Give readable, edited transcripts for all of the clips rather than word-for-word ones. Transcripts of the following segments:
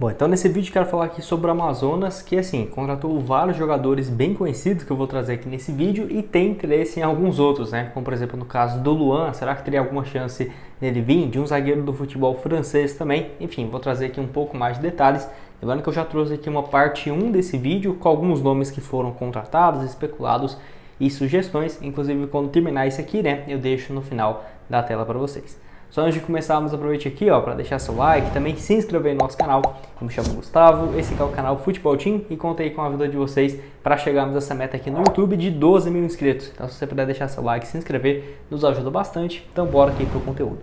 Bom, então nesse vídeo eu quero falar aqui sobre o Amazonas, que assim, contratou vários jogadores bem conhecidos que eu vou trazer aqui nesse vídeo e tem interesse em alguns outros, né? Como por exemplo no caso do Luan, será que teria alguma chance dele vir? De um zagueiro do futebol francês também. Enfim, vou trazer aqui um pouco mais de detalhes. Lembrando que eu já trouxe aqui uma parte 1 desse vídeo com alguns nomes que foram contratados, especulados e sugestões. Inclusive quando terminar isso aqui, né, eu deixo no final da tela para vocês. Só antes de começarmos, aproveite aqui para deixar seu like, também se inscrever no nosso canal. Eu me chamo Gustavo, esse aqui é o canal Futebol Team e conto aí com a ajuda de vocês para chegarmos a essa meta aqui no YouTube de 12 mil inscritos. Então se você puder deixar seu like e se inscrever, nos ajuda bastante. Então bora aqui pro conteúdo.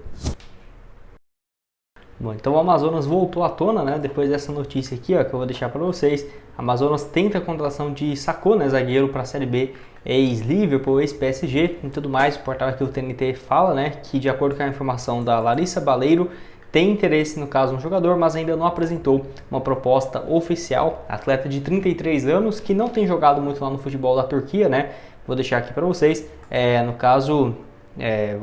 Bom, então o Amazonas voltou à tona, né? Depois dessa notícia aqui, que eu vou deixar para vocês. Amazonas tenta a contratação de Sacco, né, zagueiro para a Série B, ex-Liverpool, ex-PSG e tudo mais. O portal aqui, o TNT, fala, né, que de acordo com a informação da Larissa Baleiro, tem interesse no caso no jogador, mas ainda não apresentou uma proposta oficial. Atleta de 33 anos, que não tem jogado muito lá no futebol da Turquia, né? Vou deixar aqui para vocês. No caso,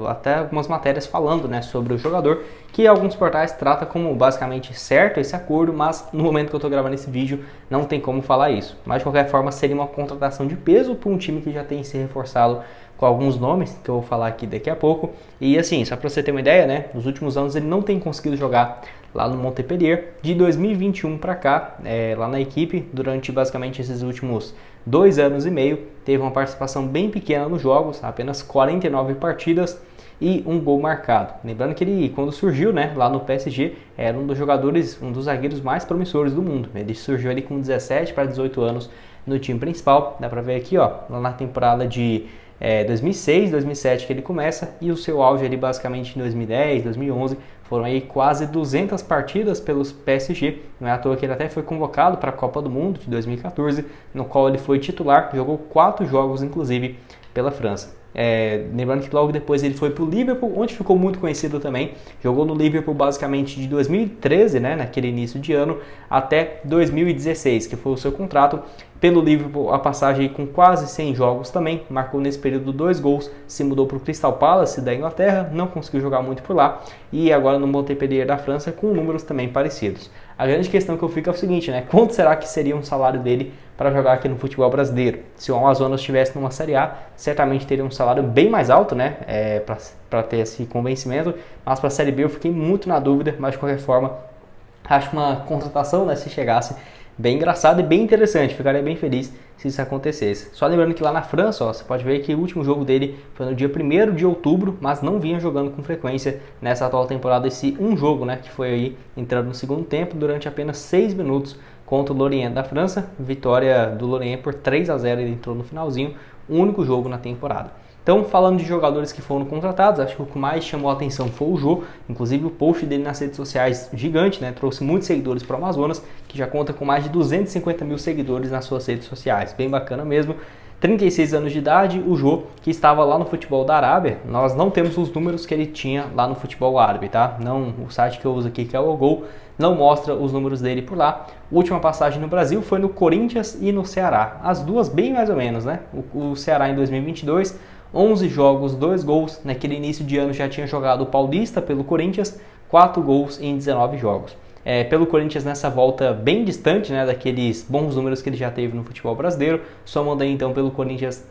até algumas matérias falando, né, sobre o jogador, que alguns portais tratam como basicamente certo esse acordo, mas no momento que eu estou gravando esse vídeo não tem como falar isso. Mas de qualquer forma seria uma contratação de peso para um time que já tem se reforçado com alguns nomes, que eu vou falar aqui daqui a pouco. E assim, só para você ter uma ideia, né, nos últimos anos ele não tem conseguido jogar lá no Montpellier. De 2021 para cá, lá na equipe, durante basicamente esses últimos 2 anos e meio, teve uma participação bem pequena nos jogos, apenas 49 partidas e um gol marcado. Lembrando que ele, quando surgiu, né, lá no PSG, era um dos jogadores, um dos zagueiros mais promissores do mundo. Ele surgiu ali com 17 para 18 anos no time principal. Dá para ver aqui, lá na temporada de 2006, 2007 que ele começa, e o seu auge ali basicamente em 2010, 2011, foram aí quase 200 partidas pelos PSG. Não é à toa que ele até foi convocado para a Copa do Mundo de 2014, no qual ele foi titular, jogou 4 jogos inclusive pela França. Lembrando que logo depois ele foi para o Liverpool, onde ficou muito conhecido também. Jogou no Liverpool basicamente de 2013, né, naquele início de ano, até 2016, que foi o seu contrato. Pelo Liverpool, a passagem com quase 100 jogos também, marcou nesse período 2 gols, se mudou para o Crystal Palace da Inglaterra, não conseguiu jogar muito por lá, e agora no Montpellier da França com números também parecidos. A grande questão que eu fico é o seguinte, né, quanto será que seria um salário dele para jogar aqui no futebol brasileiro? Se o Amazonas estivesse numa Série A, certamente teria um salário bem mais alto, né, para ter esse convencimento, mas para a Série B eu fiquei muito na dúvida, mas de qualquer forma, acho uma contratação, né, se chegasse, bem engraçado e bem interessante, ficaria bem feliz se isso acontecesse. Só lembrando que lá na França, você pode ver que o último jogo dele foi no dia 1º de outubro, mas não vinha jogando com frequência nessa atual temporada, esse um jogo, né, que foi aí entrando no segundo tempo durante apenas 6 minutos contra o Lorient da França, vitória do Lorient por 3-0, ele entrou no finalzinho, o único jogo na temporada. Então, falando de jogadores que foram contratados, acho que o que mais chamou a atenção foi o Jô. Inclusive o post dele nas redes sociais gigante, né? Trouxe muitos seguidores para o Amazonas, que já conta com mais de 250 mil seguidores nas suas redes sociais. Bem bacana mesmo. 36 anos de idade, o Jô, que estava lá no futebol da Arábia. Nós não temos os números que ele tinha lá no futebol árabe, tá? Não, o site que eu uso aqui, que é o Gol, não mostra os números dele por lá. A última passagem no Brasil foi no Corinthians e no Ceará. As duas bem mais ou menos, né? O Ceará em 2022... 11 jogos, 2 gols. Naquele início de ano já tinha jogado o Paulista pelo Corinthians, 4 gols em 19 jogos. Pelo Corinthians nessa volta bem distante, né, daqueles bons números que ele já teve no futebol brasileiro, somando aí então pelo Corinthians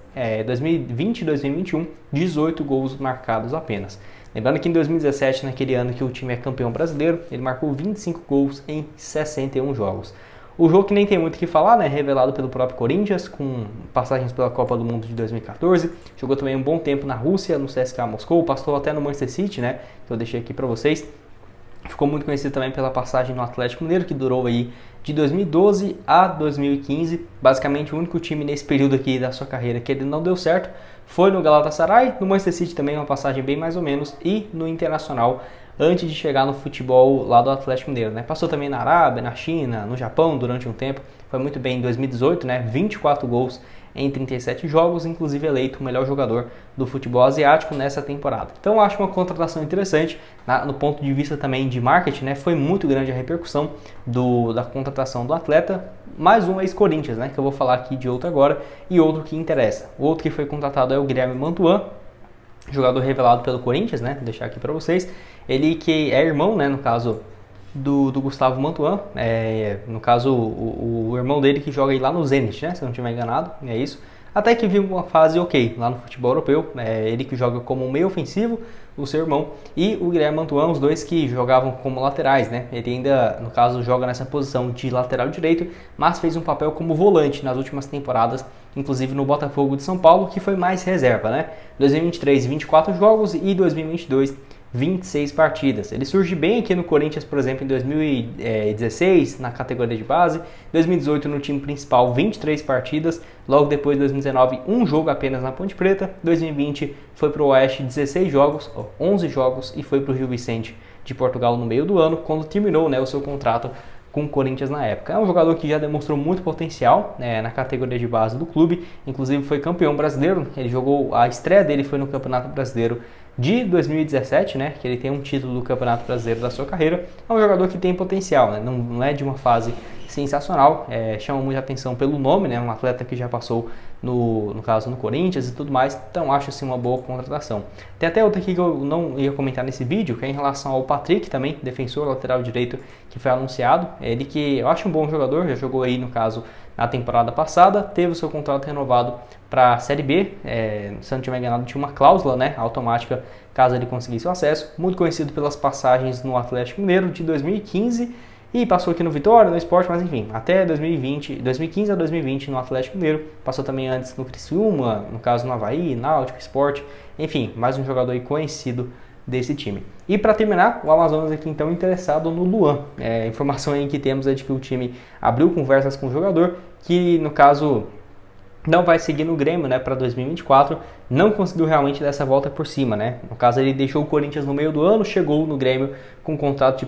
2020 e 2021, 18 gols marcados apenas. Lembrando que em 2017, naquele ano que o time é campeão brasileiro, ele marcou 25 gols em 61 jogos. O jogo que nem tem muito o que falar, né, revelado pelo próprio Corinthians, com passagens pela Copa do Mundo de 2014, jogou também um bom tempo na Rússia, no CSKA Moscou, passou até no Manchester City, né, que eu deixei aqui para vocês. Ficou muito conhecido também pela passagem no Atlético Mineiro, que durou aí de 2012 a 2015. Basicamente o único time nesse período aqui da sua carreira que ele não deu certo foi no Galatasaray, no Manchester City também uma passagem bem mais ou menos, e no Internacional, antes de chegar no futebol lá do Atlético Mineiro, né? Passou também na Arábia, na China, no Japão durante um tempo, foi muito bem em 2018, né? 24 gols em 37 jogos, inclusive eleito o melhor jogador do futebol asiático nessa temporada. Então acho uma contratação interessante, no ponto de vista também de marketing, né? Foi muito grande a repercussão da contratação do atleta, mais um ex-Corinthians, né? Que eu vou falar aqui de outro agora, e outro que interessa. O outro que foi contratado é o Guilherme Mantuan, jogador revelado pelo Corinthians, né? Vou deixar aqui para vocês. Ele que é irmão, né? No caso, do Gustavo Mantuan, no caso o irmão dele que joga aí lá no Zenit, né, se eu não estiver enganado, é isso. Até que vive uma fase ok lá no futebol europeu, ele que joga como meio ofensivo, o seu irmão, e o Guilherme Mantuan, os dois que jogavam como laterais, né? Ele ainda, no caso, joga nessa posição de lateral direito, mas fez um papel como volante nas últimas temporadas, inclusive no Botafogo de São Paulo, que foi mais reserva, né? 2023, 24 jogos e 2022, 26 partidas. Ele surge bem aqui no Corinthians, por exemplo, em 2016, na categoria de base. 2018 no time principal, 23 partidas. Logo depois, 2019, um jogo apenas na Ponte Preta. 2020 foi para o Oeste, 16 jogos, 11 jogos, e foi para o Gil Vicente de Portugal no meio do ano, quando terminou, né, o seu contrato com o Corinthians na época. É um jogador que já demonstrou muito potencial, na categoria de base do clube, inclusive foi campeão brasileiro. Ele jogou, a estreia dele foi no Campeonato Brasileiro de 2017, né, que ele tem um título do Campeonato Brasileiro da sua carreira. É um jogador que tem potencial, né, não é de uma fase sensacional, chama muita atenção pelo nome, né, um atleta que já passou no caso no Corinthians e tudo mais, então acho assim uma boa contratação. Tem até outra aqui que eu não ia comentar nesse vídeo, que é em relação ao Patrick também, defensor lateral direito, que foi anunciado. Ele que eu acho um bom jogador, já jogou aí no caso na temporada passada, teve o seu contrato renovado para a Série B, se eu não estiver enganado tinha uma cláusula, né, automática caso ele conseguisse o acesso, muito conhecido pelas passagens no Atlético Mineiro de 2015 e passou aqui no Vitória, no Sport, mas enfim, até 2015 a 2020 no Atlético Mineiro, passou também antes no Criciúma, no caso no Avaí, Náutico, Sport, enfim, mais um jogador aí conhecido desse time. E para terminar, o Amazonas aqui então interessado no Luan. A informação aí que temos é de que o time abriu conversas com o jogador, que no caso não vai seguir no Grêmio, né, para 2024, não conseguiu realmente dar essa volta por cima, né? No caso, ele deixou o Corinthians no meio do ano, chegou no Grêmio com um contrato de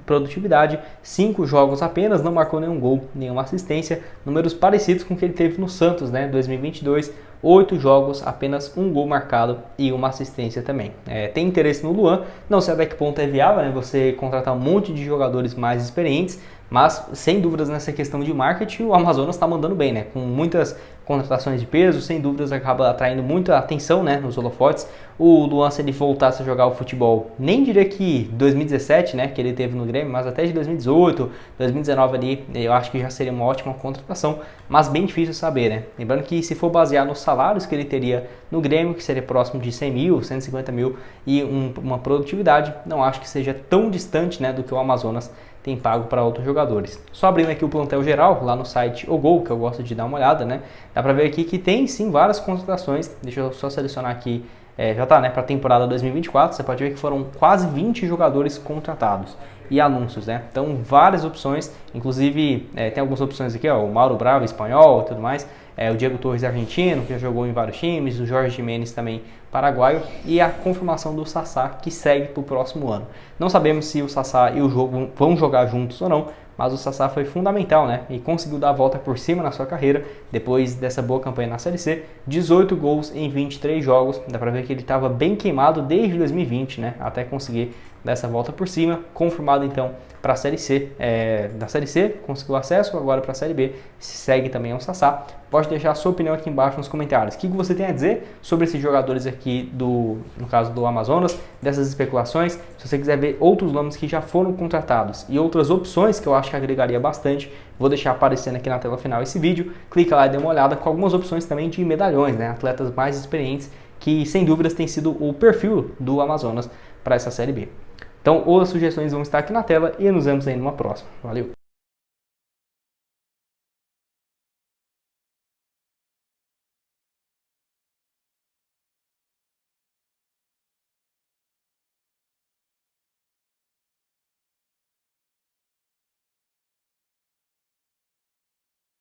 produtividade, 5 jogos apenas, não marcou nenhum gol, nenhuma assistência, números parecidos com o que ele teve no Santos, né, 2022, 8 jogos, apenas um gol marcado e uma assistência também. Tem interesse no Luan, não sei até que ponto é viável, né, você contratar um monte de jogadores mais experientes, mas sem dúvidas nessa questão de marketing o Amazonas está mandando bem, né? Com muitas contratações de peso, sem dúvidas acaba atraindo muita atenção, né, nos holofotes. O Luan, se ele voltasse a jogar o futebol, nem diria que 2017, né, que ele teve no Grêmio, mas até de 2018, 2019 ali, eu acho que já seria uma ótima contratação, mas bem difícil saber, né? Lembrando que se for basear nos salários que ele teria no Grêmio, que seria próximo de 100 mil, 150 mil e uma produtividade, não acho que seja tão distante, né, do que o Amazonas tem pago para outros jogadores. Só abrindo aqui o plantel geral, lá no site O Gol, que eu gosto de dar uma olhada, né? Dá para ver aqui que tem sim várias contratações. Deixa eu só selecionar aqui, já tá, né, para a temporada 2024, você pode ver que foram quase 20 jogadores contratados e anúncios, né? Então várias opções, inclusive tem algumas opções aqui, ó, o Mauro Bravo, espanhol e tudo mais, o Diego Torres, argentino, que já jogou em vários times, o Jorge Gimenez também, paraguaio, e a confirmação do Sassá, que segue para o próximo ano. Não sabemos se o Sassá e o jogo vão jogar juntos ou não, mas o Sassá foi fundamental, né? E conseguiu dar a volta por cima na sua carreira, depois dessa boa campanha na Série C, 18 gols em 23 jogos, dá para ver que ele estava bem queimado desde 2020, né? Até conseguir dar essa volta por cima, confirmado então para a Série C, da Série C, conseguiu acesso, agora para a Série B, segue também o Sassá. Pode deixar a sua opinião aqui embaixo nos comentários. O que você tem a dizer sobre esses jogadores aqui, no caso do Amazonas, dessas especulações? Se você quiser ver outros nomes que já foram contratados e outras opções que eu acho que agregaria bastante, vou deixar aparecendo aqui na tela final esse vídeo. Clica lá e dê uma olhada com algumas opções também de medalhões, né? Atletas mais experientes que sem dúvidas tem sido o perfil do Amazonas para essa Série B. Então, outras sugestões vão estar aqui na tela e nos vemos aí numa próxima. Valeu!